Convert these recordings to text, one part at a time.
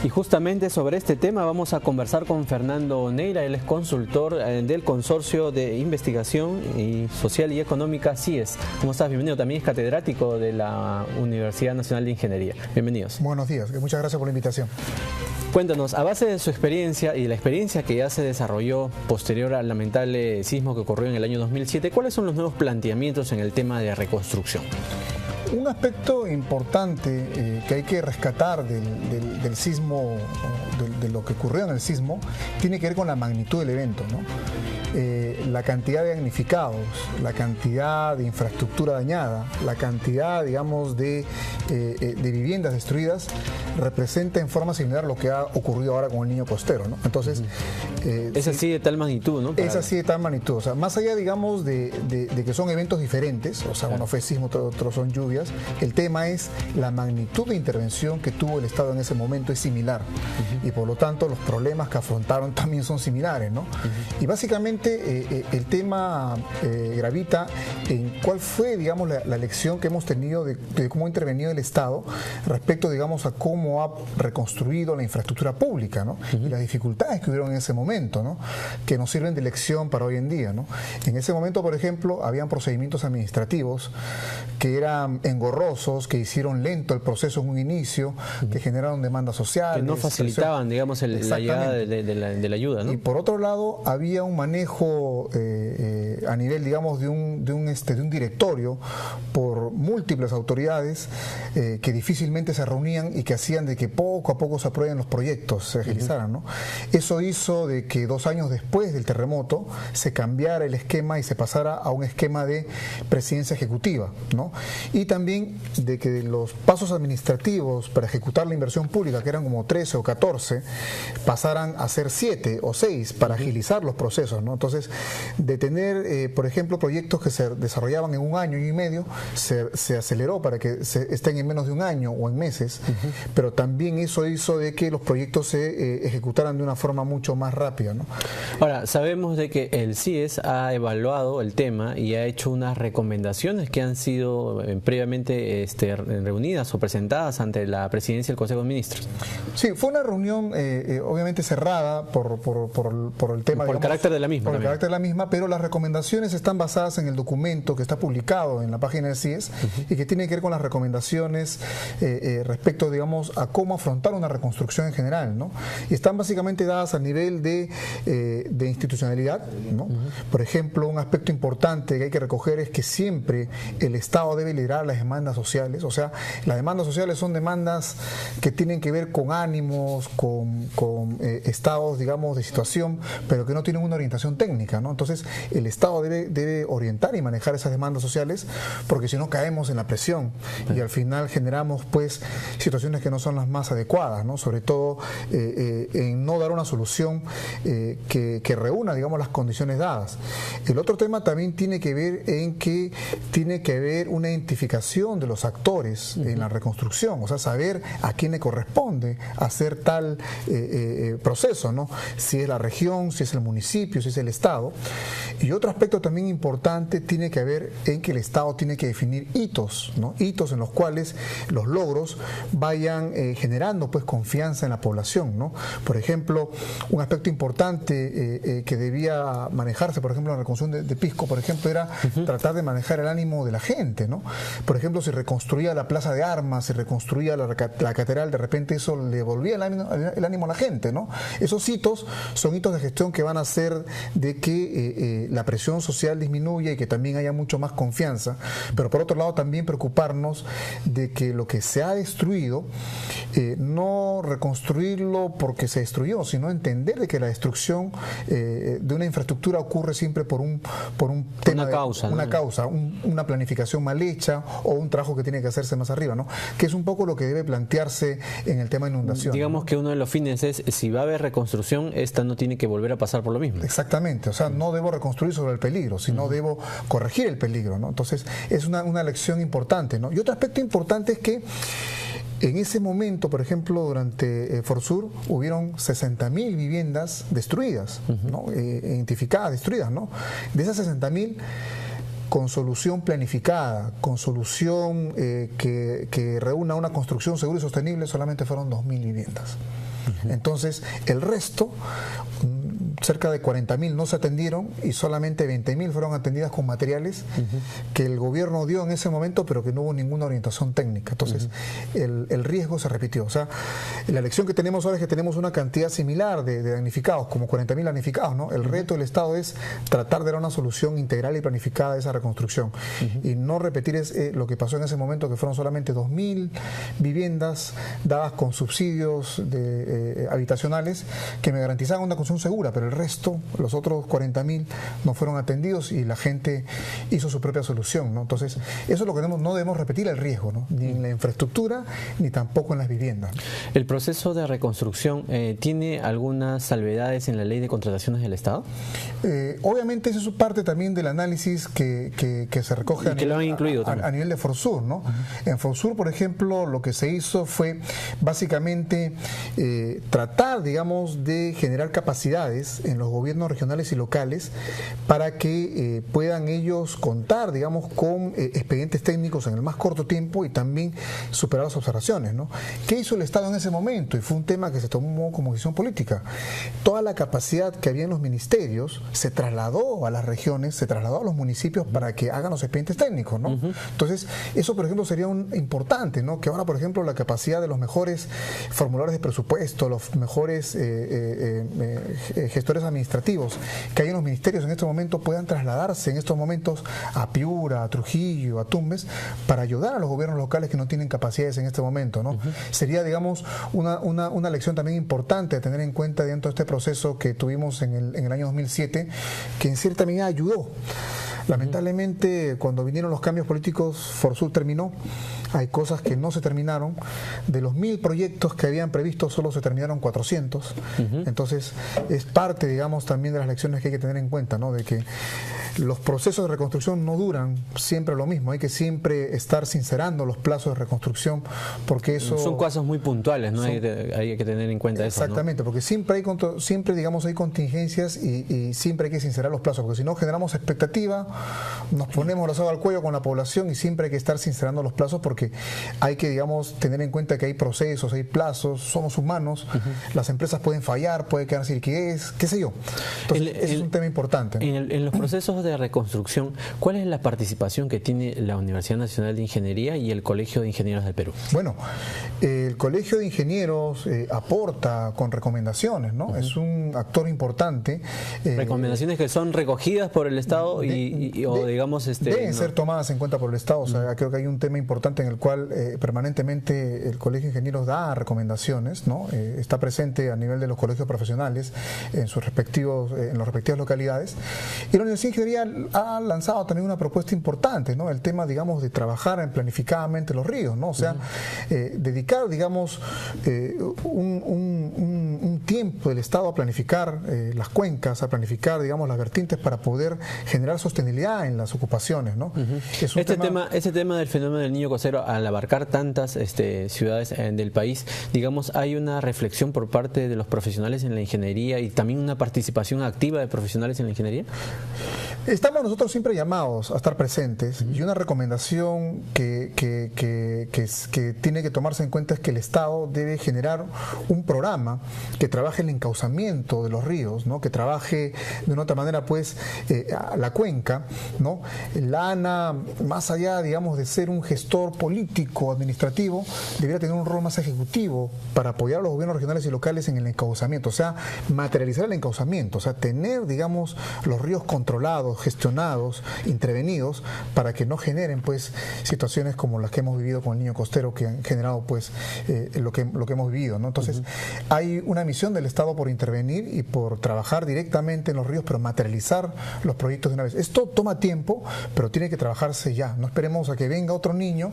Y justamente sobre este tema vamos a conversar con Fernando Neira, él es consultor del Consorcio de Investigación Social y Económica CIES. ¿Cómo estás? Bienvenido, también es catedrático de la Universidad Nacional de Ingeniería. Bienvenidos. Buenos días, muchas gracias por la invitación. Cuéntanos, a base de su experiencia y de la experiencia que ya se desarrolló posterior al lamentable sismo que ocurrió en el año 2007, ¿cuáles son los nuevos planteamientos en el tema de reconstrucción? Un aspecto importante que hay que rescatar del sismo, de lo que ocurrió en el sismo, tiene que ver con la magnitud del evento, ¿no? La cantidad de damnificados, la cantidad de infraestructura dañada, la cantidad, digamos, de viviendas destruidas, representa en forma similar lo que ha ocurrido ahora con el Niño Costero, ¿no? Entonces, es así de tal magnitud, ¿no? Es así de tal magnitud, o sea, más allá, digamos, de que son eventos diferentes, o sea, uno fue sismo, otros son lluvias, el tema es la magnitud de intervención que tuvo el Estado en ese momento es similar, y por lo tanto los problemas que afrontaron también son similares, ¿no? Y básicamente el tema gravita en cuál fue, digamos, la lección que hemos tenido de cómo ha intervenido el Estado respecto, digamos, a cómo ha reconstruido la infraestructura pública, ¿no? Y las dificultades que hubieron en ese momento, ¿no? Que nos sirven de lección para hoy en día, ¿no? En ese momento, por ejemplo, habían procedimientos administrativos que eran engorrosos, que hicieron lento el proceso en un inicio, que generaron demandas sociales. Que no facilitaban, digamos, la llegada de la ayuda, ¿no? Y por otro lado, había un manejo a nivel, digamos, de un directorio por múltiples autoridades que difícilmente se reunían y que hacían de que poco a poco se aprueben los proyectos, se agilizaran, ¿no? Eso hizo de que 2 años después del terremoto se cambiara el esquema y se pasara a un esquema de presidencia ejecutiva, ¿no? Y también de que los pasos administrativos para ejecutar la inversión pública, que eran como 13 o 14, pasaran a ser 7 o 6 para agilizar los procesos, ¿no? Entonces, de tener, por ejemplo, proyectos que se desarrollaban en 1 año y medio, se aceleró para que estén en menos de 1 año o en meses, pero también eso hizo de que los proyectos se ejecutaran de una forma mucho más rápida, ¿no? Ahora, sabemos de que el CIES ha evaluado el tema y ha hecho unas recomendaciones que han sido previamente reunidas o presentadas ante la presidencia del Consejo de Ministros. Sí, fue una reunión obviamente cerrada por el tema, por el carácter de la misma. Por el carácter de la misma, pero las recomendaciones están basadas en el documento que está publicado en la página del CIES y que tiene que ver con las recomendaciones respecto, digamos, a cómo afrontar una reconstrucción en general, ¿no? Y están básicamente dadas a nivel de institucionalidad, ¿no? Por ejemplo, un aspecto importante que hay que recoger es que siempre el Estado debe liderar las demandas sociales, o sea, las demandas sociales son demandas que tienen que ver con ánimos, con estados, digamos, de situación, pero que no tienen una orientación técnica, ¿no? Entonces, el Estado debe orientar y manejar esas demandas sociales, porque si no caemos en la presión y al final generamos, pues, situaciones que no son las más adecuadas, ¿no? Sobre todo en no dar una solución que reúna, digamos, las condiciones dadas. El otro tema también tiene que ver en que tiene que haber una identificación de los actores en la reconstrucción, o sea, saber a quién le corresponde hacer tal proceso, ¿no? Si es la región, si es el municipio, si es el Estado. Y otro aspecto también importante tiene que ver en que el Estado tiene que definir hitos, ¿no? Hitos en los cuales los logros vayan generando, pues, confianza en la población, ¿no? Por ejemplo, un aspecto importante que debía manejarse, por ejemplo, en la reconstrucción de Pisco, por ejemplo, era tratar de manejar el ánimo de la gente, ¿no? Por ejemplo, si reconstruía la plaza de armas, si reconstruía la catedral, de repente eso le devolvía el ánimo a la gente, ¿no? Esos hitos son hitos de gestión que van a hacer de que la presión social disminuya y que también haya mucho más confianza, pero por otro lado también preocuparnos de que lo que se ha destruido, no reconstruirlo porque se destruyó, sino entender de que la destrucción de una infraestructura ocurre siempre por un tema, una causa, una planificación mal hecha o un trabajo que tiene que hacerse más arriba, ¿no? Que es un poco lo que debe plantearse en el tema de inundación. Digamos, ¿no? Que uno de los fines es, si va a haber reconstrucción, esta no tiene que volver a pasar por lo mismo. Exactamente, o sea, no debo reconstruir sobre el peligro, sino debo corregir el peligro, ¿no? Entonces, es una lección importante, ¿no? Y otro aspecto importante es que en ese momento, por ejemplo, durante Forsur, hubieron 60.000 viviendas destruidas, ¿no? Identificadas, destruidas, ¿no? De esas 60.000, con solución planificada, con solución que reúna una construcción segura y sostenible, solamente fueron 2.000 viviendas. Entonces, el resto, cerca de 40.000 no se atendieron y solamente 20.000 fueron atendidas con materiales que el gobierno dio en ese momento, pero que no hubo ninguna orientación técnica. Entonces, el riesgo se repitió. O sea, la lección que tenemos ahora es que tenemos una cantidad similar de damnificados, como 40.000 damnificados, ¿no? El reto del Estado es tratar de dar una solución integral y planificada de esa reconstrucción y no repetir lo que pasó en ese momento, que fueron solamente 2.000 viviendas dadas con subsidios habitacionales que me garantizaban una construcción segura, pero el resto, los otros 40.000 no fueron atendidos y la gente hizo su propia solución, ¿no? Entonces, eso es lo que no debemos repetir, el riesgo, ¿no? Ni en la infraestructura ni tampoco en las viviendas. ¿El proceso de reconstrucción tiene algunas salvedades en la ley de contrataciones del Estado? Obviamente eso es parte también del análisis que se recoge a nivel de Forsur, ¿no? En Forsur, por ejemplo, lo que se hizo fue básicamente tratar, digamos, de generar capacidades en los gobiernos regionales y locales para que puedan ellos contar, digamos, con expedientes técnicos en el más corto tiempo y también superar las observaciones, ¿no? ¿Qué hizo el Estado en ese momento? Y fue un tema que se tomó como decisión política. Toda la capacidad que había en los ministerios se trasladó a las regiones, se trasladó a los municipios para que hagan los expedientes técnicos, ¿no? Entonces, eso, por ejemplo, sería importante, ¿no? Que ahora, por ejemplo, la capacidad de los mejores formuladores de presupuesto, los mejores gestores administrativos que hay en los ministerios en estos momentos puedan trasladarse en estos momentos a Piura, a Trujillo, a Tumbes, para ayudar a los gobiernos locales que no tienen capacidades en este momento, ¿no? Sería, digamos, una lección también importante a tener en cuenta dentro de este proceso que tuvimos en el año 2007, que en cierta medida ayudó. Lamentablemente, cuando vinieron los cambios políticos, Forsur terminó. Hay cosas que no se terminaron. De los 1.000 proyectos que habían previsto, solo se terminaron 400. Entonces, es parte, digamos, también de las lecciones que hay que tener en cuenta, ¿no? De que los procesos de reconstrucción no duran siempre lo mismo. Hay que siempre estar sincerando los plazos de reconstrucción, porque eso... Son casos muy puntuales, ¿no? Hay que tener en cuenta eso, ¿no? Exactamente, porque siempre, digamos, hay contingencias y siempre hay que sincerar los plazos, porque si no generamos expectativa, nos ponemos la soga al cuello con la población y siempre hay que estar sincerando los plazos, porque hay que, digamos, tener en cuenta que hay procesos, hay plazos, somos humanos, las empresas pueden fallar, puede quedar sin liquidez, qué sé yo. Entonces, ese es un tema importante, ¿no? En los procesos de reconstrucción, ¿cuál es la participación que tiene la Universidad Nacional de Ingeniería y el Colegio de Ingenieros del Perú? Bueno, el Colegio de Ingenieros aporta con recomendaciones, ¿no? Es un actor importante. Recomendaciones que son recogidas por el Estado digamos... deben ser tomadas en cuenta por el Estado. O sea, creo que hay un tema importante en el cual permanentemente el Colegio de Ingenieros da recomendaciones, ¿no? Está presente a nivel de los colegios profesionales en las respectivas localidades. Y la Universidad de Ingeniería ha lanzado también una propuesta importante, ¿no? El tema, digamos, de trabajar en planificadamente los ríos, ¿no? O sea, dedicar, digamos, un tiempo del Estado a planificar las cuencas, a planificar, digamos, las vertientes para poder generar sostenibilidad en las ocupaciones, ¿no? Es un este tema del fenómeno del niño costero, al abarcar tantas ciudades del país, digamos, hay una reflexión por parte de los profesionales en la ingeniería y también una participación activa de profesionales en la ingeniería. Estamos nosotros siempre llamados a estar presentes y una recomendación que tiene que tomarse en cuenta es que el Estado debe generar un programa que trabaje el encauzamiento de los ríos, ¿no? Que trabaje de una otra manera, pues, la cuenca, ¿no? La ANA, más allá, digamos, de ser un gestor político, administrativo, debería tener un rol más ejecutivo para apoyar a los gobiernos regionales y locales en el encauzamiento, o sea, materializar el encauzamiento, o sea, tener, digamos, los ríos controlados, gestionados, intervenidos, para que no generen, pues, situaciones como las que hemos vivido con el niño costero, que han generado, pues, lo que hemos vivido, ¿no? Entonces, hay una misión del Estado por intervenir y por trabajar directamente en los ríos, pero materializar los proyectos de una vez. Esto toma tiempo, pero tiene que trabajarse ya. No esperemos a que venga otro niño.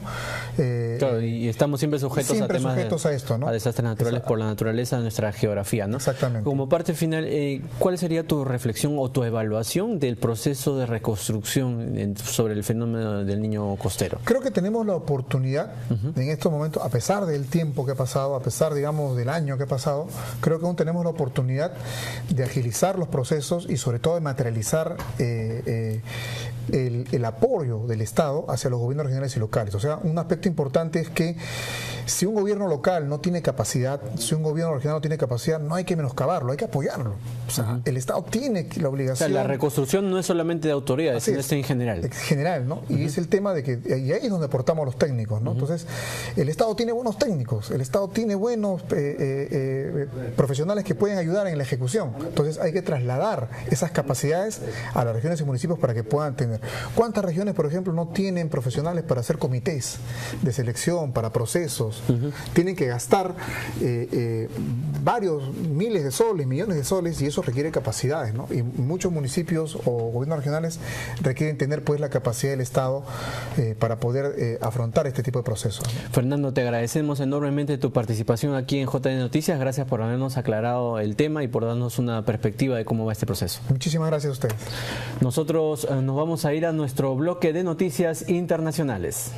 Claro, y estamos siempre sujetos a temas a esto, ¿no? A desastres naturales por la naturaleza de nuestra geografía, ¿no? Exactamente. Como parte final, ¿cuál sería tu reflexión o tu evaluación del proceso de reconstrucción sobre el fenómeno del niño costero? Creo que tenemos la oportunidad en estos momentos, a pesar del tiempo que ha pasado, a pesar, digamos, del año que ha pasado, creo que aún tenemos la oportunidad de agilizar los procesos y sobre todo de materializar el apoyo del Estado hacia los gobiernos regionales y locales. O sea, un aspecto importante es que si un gobierno local no tiene capacidad, si un gobierno regional no tiene capacidad, no hay que menoscabarlo, hay que apoyarlo. O sea, el Estado tiene la obligación... O sea, la reconstrucción no es solamente de autoridades, sino es en general. En general, ¿no? Y es el tema de que, y ahí es donde aportamos los técnicos, ¿no? Entonces, el Estado tiene buenos técnicos, el Estado tiene buenos profesionales que pueden ayudar en la ejecución. Entonces, hay que trasladar esas capacidades a las regiones y municipios para que puedan tener. ¿Cuántas regiones, por ejemplo, no tienen profesionales para hacer comités de selección, para procesos? Tienen que gastar varios miles de soles, millones de soles, y eso requiere capacidades, ¿no? Y muchos municipios o gobiernos regionales requieren tener pues la capacidad del Estado para poder afrontar este tipo de procesos, ¿no? Fernando, te agradecemos enormemente tu participación aquí en JN Noticias. Gracias por habernos aclarado el tema y por darnos una perspectiva de cómo va este proceso. Muchísimas gracias a ustedes. Nosotros nos vamos a ir a nuestro bloque de noticias internacionales.